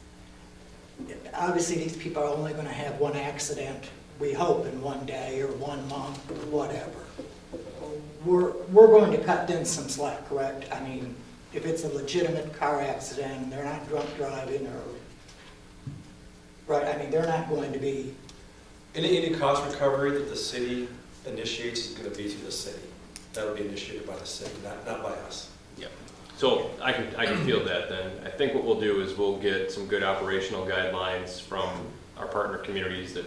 Obviously, these people are only gonna have one accident, we hope, in one day or 1 month, or whatever. We're going to cut them some slack, correct? I mean, if it's a legitimate car accident and they're not drunk driving or, right, I mean, they're not going to be. Any cost recovery that the city initiates is going to be through the city. That'll be initiated by the city, not by us. Yep. So I can field that then. I think what we'll do is we'll get some good operational guidelines from our partner communities that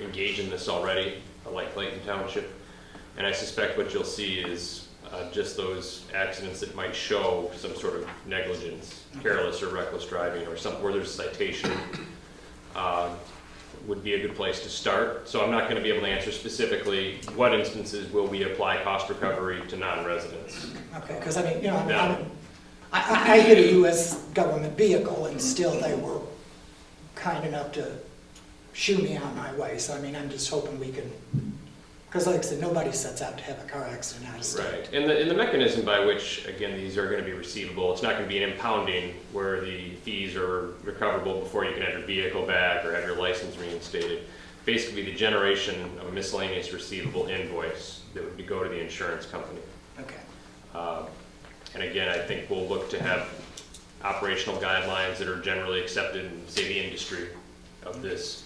engage in this already, like Clayton Township. And I suspect what you'll see is just those accidents that might show some sort of negligence, careless or reckless driving, or something where there's citation would be a good place to start. So I'm not going to be able to answer specifically what instances will we apply cost recovery to non-residents. Okay, because I mean, you know, No. I hit a U.S. government vehicle and still they were kind enough to shoo me on my way. So I mean, I'm just hoping we can, because like I said, nobody sets out to have a car accident out of state. Right, and the mechanism by which, again, these are going to be receivable, it's not going to be an impounding where the fees are recoverable before you can have your vehicle back or have your license reinstated. Basically, the generation of a miscellaneous receivable invoice that would go to the insurance company. Okay. And again, I think we'll look to have operational guidelines that are generally accepted in, say, the industry of this.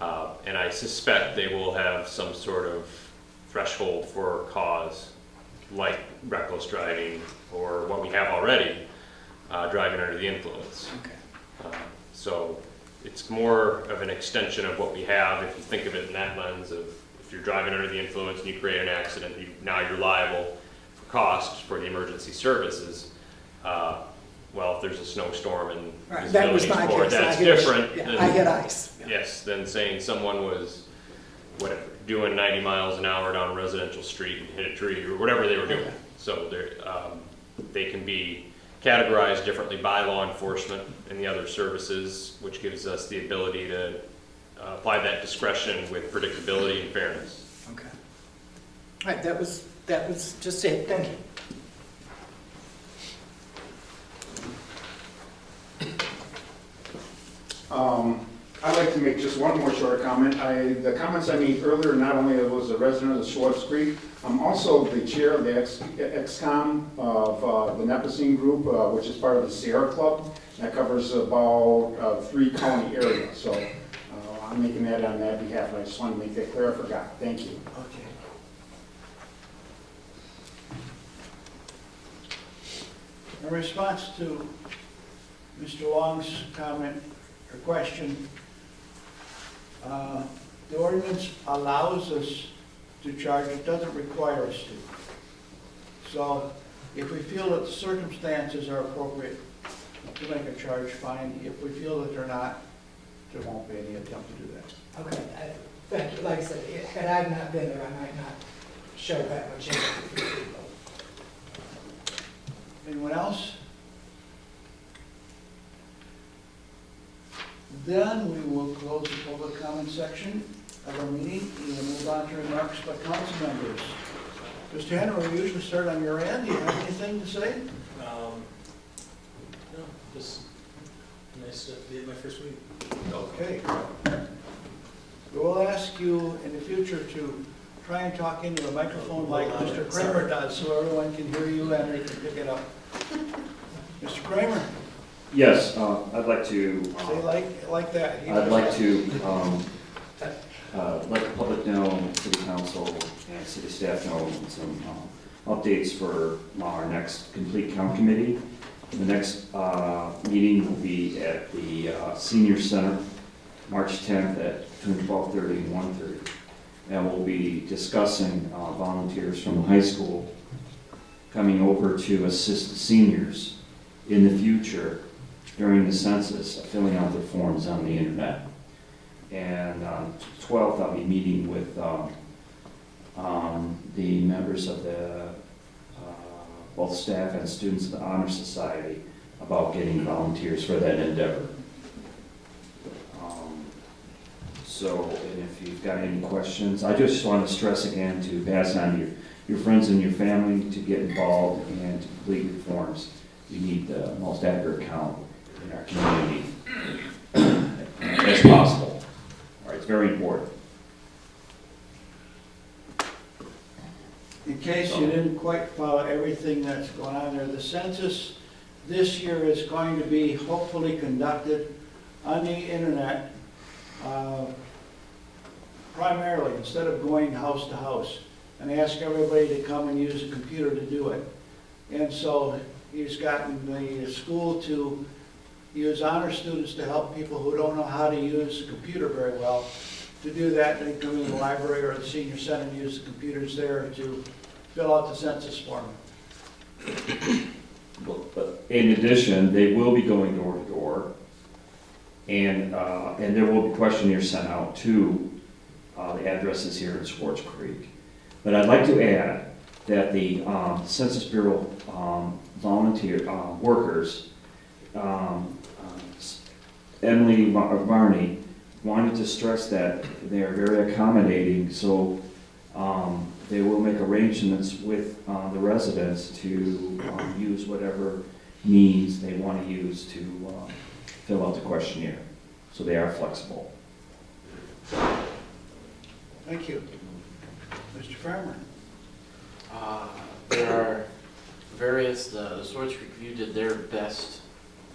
And I suspect they will have some sort of threshold for cause, like reckless driving or what we have already, driving under the influence. Okay. So it's more of an extension of what we have, if you think of it in that lens of, if you're driving under the influence and you create an accident, now you're liable for costs for the emergency services. Well, if there's a snowstorm and Right, that was visibility my for it, case. that's I hit- different. yeah, than- I hit ice. Yes, than saying someone was, whatever, doing 90 miles an hour down a residential street and hit a tree, or whatever they were doing. So they can be categorized differently by law enforcement and the other services, which gives us the ability to apply that discretion with predictability and fairness. Okay. All right, that was just it. Thank you. I'd like to make just one more short comment. The comments I made earlier, not only was a resident of Swartz Creek, I'm also the chair of the XCOM of the Nepicine Group, which is part of the Sierra Club. That covers about 3 county areas. So I'm making that on that behalf. I just wanted to make that clear. I forgot. Thank you. Okay. In response to Mr. Long's comment or question, the ordinance allows us to charge, it doesn't require us to. So if we feel that the circumstances are appropriate to make a charge, fine. If we feel that they're not, there won't be any attempt to do that. Okay, thank you. Like I said, had I not been there, I might not show that much interest for people. Anyone else? Then we will close the public comment section of our meeting and move on to remarks by council members. Mr. Henry, we usually start on your end. Do you have anything to say? No, just nice to be at my first week. Okay. We will ask you in the future to try and talk into a microphone like Mr. Kramer does, so everyone can hear you and they can pick it up. Mr. Kramer, Yes, I'd like to. say like that. I'd like to let the public know, city council and city staff know some updates for our next complete count committee. The next meeting will be at the senior center, March 10th at between 12:30 and 1:30. And we'll be discussing volunteers from the high school coming over to assist the seniors in the future during the census, filling out their forms on the internet. And on 12th, I'll be meeting with the members of the both staff and students of the Honor Society about getting volunteers for that endeavor. And if you've got any questions, I just want to stress again to pass on your friends and your family to get involved and to complete your forms. You need the most accurate count in our community as possible. All right, it's very important. In case you didn't quite follow everything that's going on there, the census this year is going to be hopefully conducted on the internet primarily, instead of going house to house, and ask everybody to come and use a computer to do it. And so he's gotten the school to use honor students to help people who don't know how to use a computer very well to do that. They come in the library or the senior center and use the computers there to fill out the census form. But in addition, they will be going door to door, and there will be questionnaires sent out to the addresses here in Swartz Creek. But I'd like to add that the Census Bureau volunteer workers, Emily Varney, wanted to stress that they're very accommodating, so they will make arrangements with the residents to use whatever means they want to use to fill out the questionnaire. So they are flexible. Thank you. Mr. Farmer? There are various, the Swartz Creek View did their best,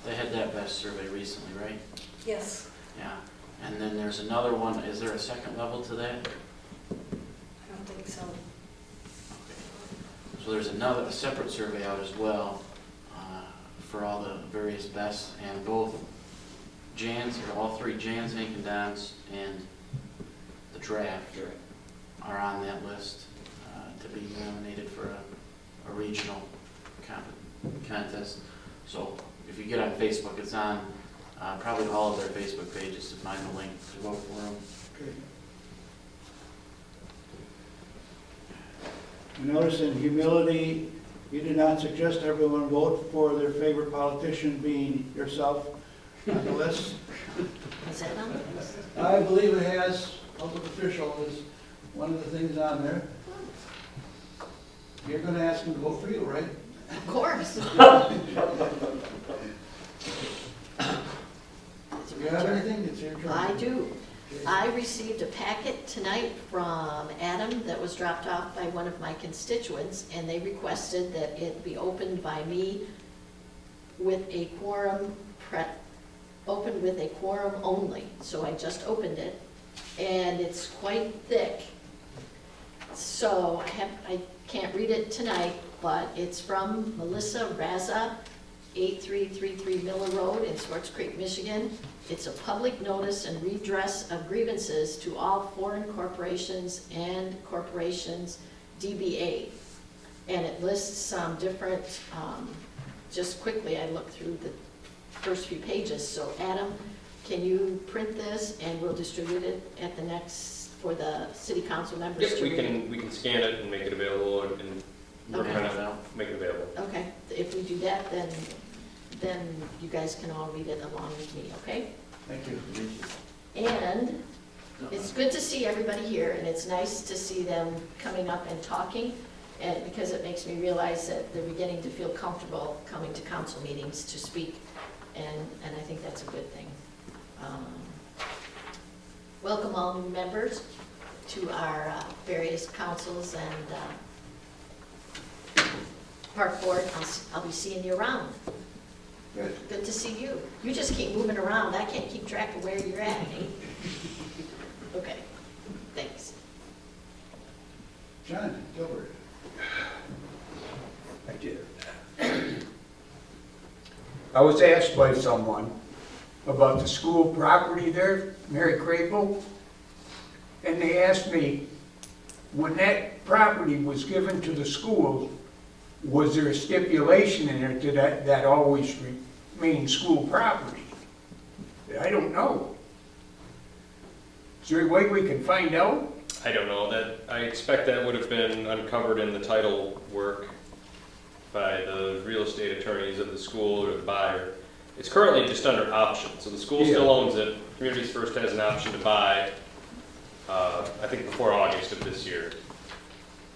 they had that best survey recently, right? Yes. Yeah. And then there's another one, is there a second level to that? I don't think so. So there's a separate survey out as well for all the various bests, and both Jan's, or all three, Jan's, Hank and Don's, and the draft are on that list to be nominated for a regional contest. So if you get on Facebook, it's on probably all of their Facebook pages to find the link to vote for them. Okay. You notice in humility, you did not suggest everyone vote for their favorite politician being yourself on the list. Is that on the list? I believe it has, public official is one of the things on there. You're gonna ask him to vote for you, right? Of course. Do you have anything? It's your turn. I do. I received a packet tonight from Adam that was dropped off by one of my constituents, and they requested that it be opened by me with a quorum, opened with a quorum only. So I just opened it, and it's quite thick. So I can't read it tonight, but it's from Melissa Raza, 8333 Miller Road in Swartz Creek, Michigan. It's a public notice and redress of grievances to all foreign corporations and corporations, DBA. And it lists some different, just quickly, I looked through the first few pages. So Adam, can you print this and we'll distribute it at the next, for the city council members Yes, to we read? can scan it and make it available and Okay. kind of make it available. Okay, if we do that, then you guys can all read it along with me, okay? Thank you. And it's good to see everybody here, and it's nice to see them coming up and talking, and because it makes me realize that they're beginning to feel comfortable coming to council meetings to speak, and I think that's a good thing. Welcome all new members to our various councils and park board. I'll be seeing you around. Good. Good to see you. You just keep moving around. I can't keep track of where you're at, eh? Okay, thanks. John Gilbert. I did. I was asked by someone about the school property there, Mary Crable, and they asked me, when that property was given to the schools, was there a stipulation in there that always remain school property? I don't know. Is there a way we can find out? I don't know, I expect that would have been uncovered in the title work by the real estate attorneys of the school or the buyer. It's currently just under option, so the school still owns it. Communities First has an option to buy, I think before August of this year.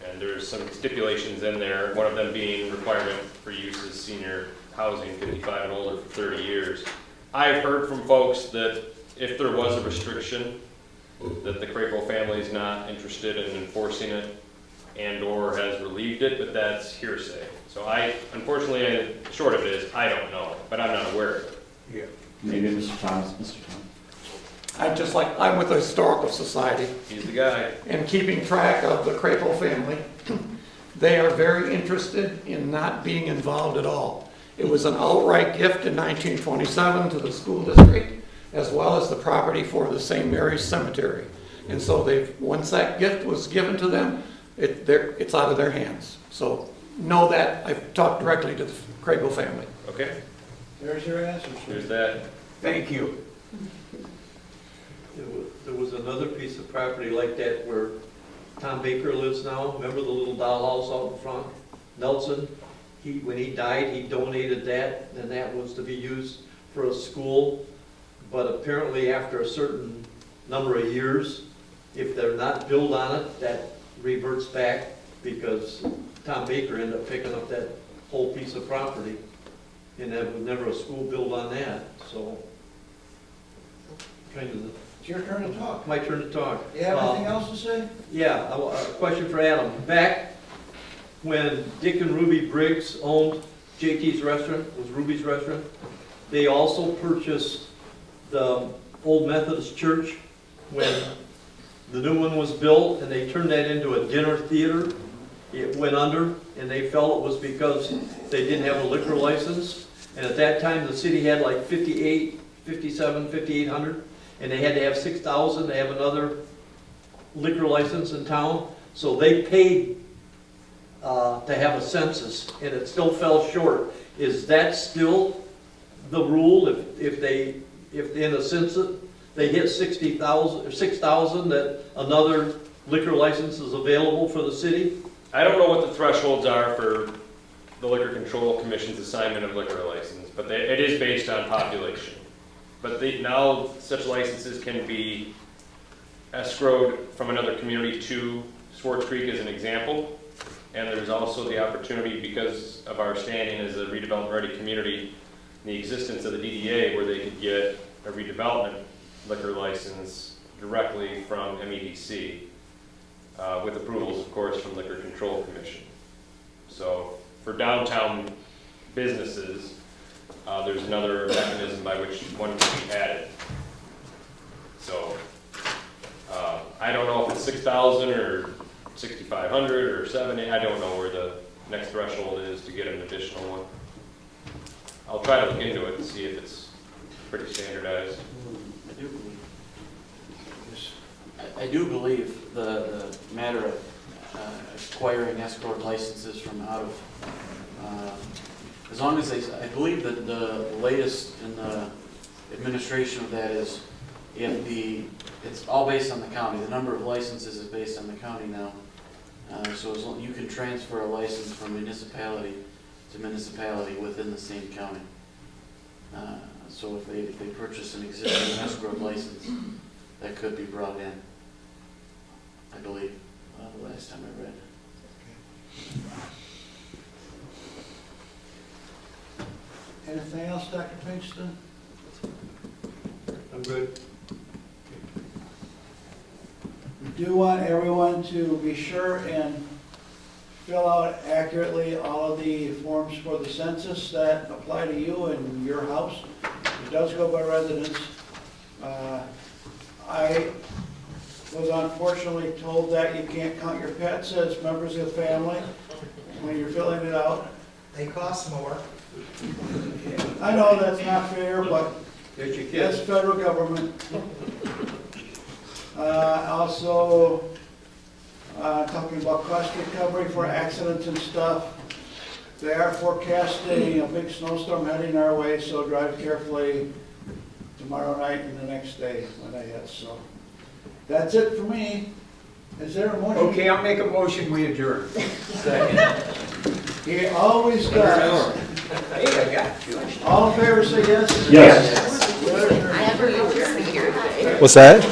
And there's some stipulations in there, one of them being requirement for use as senior housing, 55 and older for 30 years. I've heard from folks that if there was a restriction, that the Crable family is not interested in enforcing it and/or has relieved it, but that's hearsay. So unfortunately, short of it is, I don't know, but I'm not aware of it. Yeah. Maybe Mr. Thomas, Mr. Thomas. I'm with the Historical Society, He's the guy. and keeping track of the Crapel family. They are very interested in not being involved at all. It was an outright gift in 1927 to the school district, as well as the property for the St. Mary's Cemetery. And so once that gift was given to them, it's out of their hands. So know that. I've talked directly to the Crapel family. Okay, There's your answer. there's that. Thank you. There was another piece of property like that where Tom Baker lives now. Remember the little dollhouse out in front? Nelson, when he died, he donated that, and that was to be used for a school. But apparently after a certain number of years, if they're not built on it, that reverts back because Tom Baker ended up picking up that whole piece of property. And there was never a school built on that, so kind of It's your turn to talk. my turn to talk. Do you have anything else to say? Yeah, a question for Adam. Back when Dick and Ruby Briggs owned JT's Restaurant, was Ruby's Restaurant, they also purchased the old Methodist Church when the new one was built, and they turned that into a dinner theater. It went under, and they felt it was because they didn't have a liquor license. And at that time, the city had like 58 5,800, and they had to have 6,000 to have another liquor license in town. So they paid to have a census, and it still fell short. Is that still the rule if in a census they hit 60,000 or 6,000 that another liquor license is available for the city? I don't know what the thresholds are for the Liquor Control Commission's assignment of liquor license, but it is based on population. But now such licenses can be escrowed from another community to Swartz Creek as an example. And there's also the opportunity, because of our standing as a redevelopment ready community, the existence of the DDA, where they could get a redevelopment liquor license directly from MEDC, with approvals, of course, from Liquor Control Commission. So for downtown businesses, there's another mechanism by which one can be added. So I don't know if it's 6,000 or 6,500 or 70. I don't know where the next threshold is to get an additional one. I'll try to look into it and see if it's pretty standardized. I do believe the matter of acquiring escrow licenses from out of, as long as I believe that the latest in the administration of that is it's all based on the county. The number of licenses is based on the county now. So as long, you can transfer a license from municipality to municipality within the same county. So if they purchase an existing escrow license, that could be brought in, I believe, the last time I read. Anything else, Dr. Pinkston? I'm good. We do want everyone to be sure and fill out accurately all of the forms for the census that apply to you and your house. It does go by residence. I was unfortunately told that you can't count your pets as members of the family when you're filling it out. They cost more. I know that's not fair, but that's federal government. Also, talking about cost recovery for accidents and stuff. They are forecasting a big snowstorm heading our way, so drive carefully tomorrow night and the next day when that hits. So that's it for me. Is there a motion? Okay, I'll make a motion, we adjourn. He always does. Hey, I got you. All in favor, say yes. Yes. I have a here. What's that?